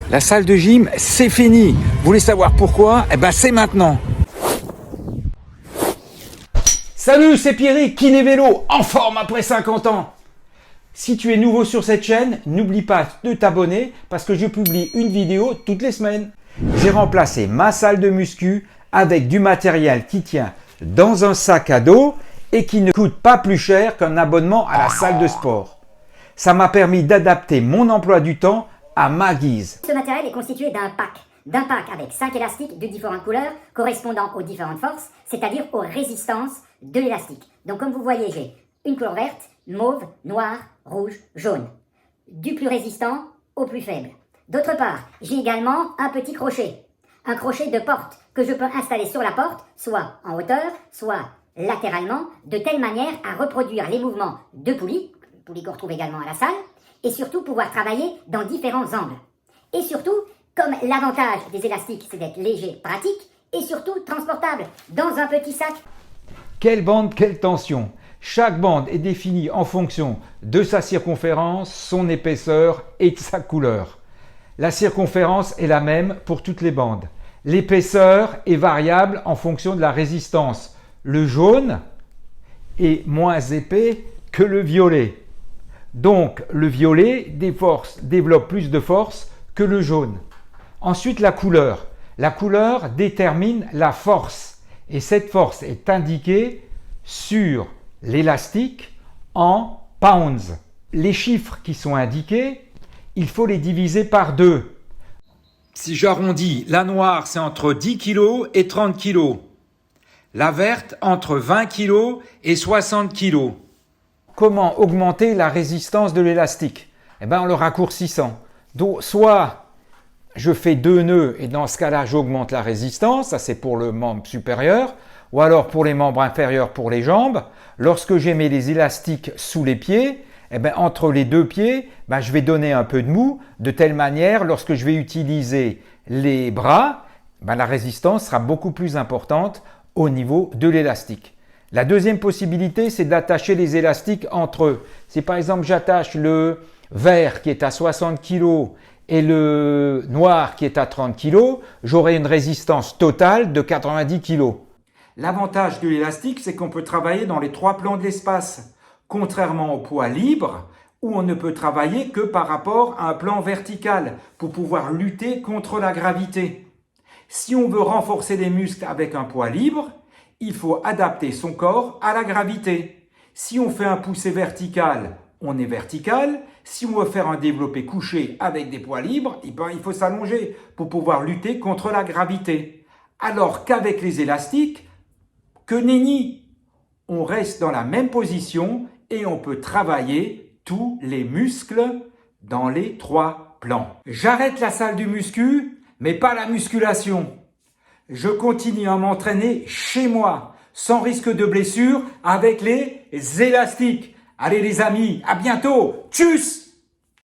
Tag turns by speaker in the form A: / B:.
A: La salle de gym, c'est fini. Vous voulez savoir pourquoi? Eh ben, c'est maintenant. Salut, c'est Pierrick, Kiné Vélo, en forme après 50 ans. Si tu es nouveau sur cette chaîne, n'oublie pas de t'abonner parce que je publie une vidéo toutes les semaines. J'ai remplacé ma salle de muscu avec du matériel qui tient dans un sac à dos et qui ne coûte pas plus cher qu'un abonnement à la salle de sport. Ça m'a permis d'adapter mon emploi du temps à ma guise.
B: Ce matériel est constitué d'un pack avec 5 élastiques de différentes couleurs correspondant aux différentes forces, c'est-à-dire aux résistances de l'élastique. Donc comme vous voyez, j'ai une couleur verte, mauve, noir, rouge, jaune. Du plus résistant au plus faible. D'autre part, j'ai également un petit crochet. Un crochet de porte que je peux installer sur la porte, soit en hauteur, soit latéralement, de telle manière à reproduire les mouvements de poulie qu'on retrouve également à la salle, et surtout pouvoir travailler dans différents angles. Et surtout, comme l'avantage des élastiques, c'est d'être léger, pratique, et surtout transportable dans un petit sac.
A: Quelle bande, quelle tension! Chaque bande est définie en fonction de sa circonférence, son épaisseur et de sa couleur. La circonférence est la même pour toutes les bandes. L'épaisseur est variable en fonction de la résistance. Le jaune est moins épais que le violet. Donc le violet développe plus de force que le jaune. Ensuite la couleur. La couleur détermine la force et cette force est indiquée sur l'élastique en pounds. Les chiffres qui sont indiqués, il faut les diviser par 2. Si j'arrondis, la noire c'est entre 10 kg et 30 kg. La verte entre 20 kg et 60 kg. Comment augmenter la résistance de l'élastique? Eh bien en le raccourcissant. Donc soit je fais 2 nœuds et dans ce cas-là j'augmente la résistance, ça c'est pour le membre supérieur, ou alors pour les membres inférieurs pour les jambes. Lorsque j'ai mis les élastiques sous les pieds, eh bien, entre les deux pieds, je vais donner un peu de mou, de telle manière, lorsque je vais utiliser les bras, la résistance sera beaucoup plus importante au niveau de l'élastique. La deuxième possibilité, c'est d'attacher les élastiques entre eux. Si par exemple j'attache le vert qui est à 60 kg et le noir qui est à 30 kg, j'aurai une résistance totale de 90 kg. L'avantage de l'élastique, c'est qu'on peut travailler dans les 3 plans de l'espace, contrairement au poids libre, où on ne peut travailler que par rapport à un plan vertical pour pouvoir lutter contre la gravité. Si on veut renforcer les muscles avec un poids libre, il faut adapter son corps à la gravité. Si on fait un poussé vertical, on est vertical. Si on veut faire un développé couché avec des poids libres, il faut s'allonger pour pouvoir lutter contre la gravité. Alors qu'avec les élastiques, que nenni, on reste dans la même position et on peut travailler tous les muscles dans les 3 plans. J'arrête la salle du muscu, mais pas la musculation. Je continue à m'entraîner chez moi, sans risque de blessure, avec les élastiques. Allez les amis, à bientôt. Tchuss!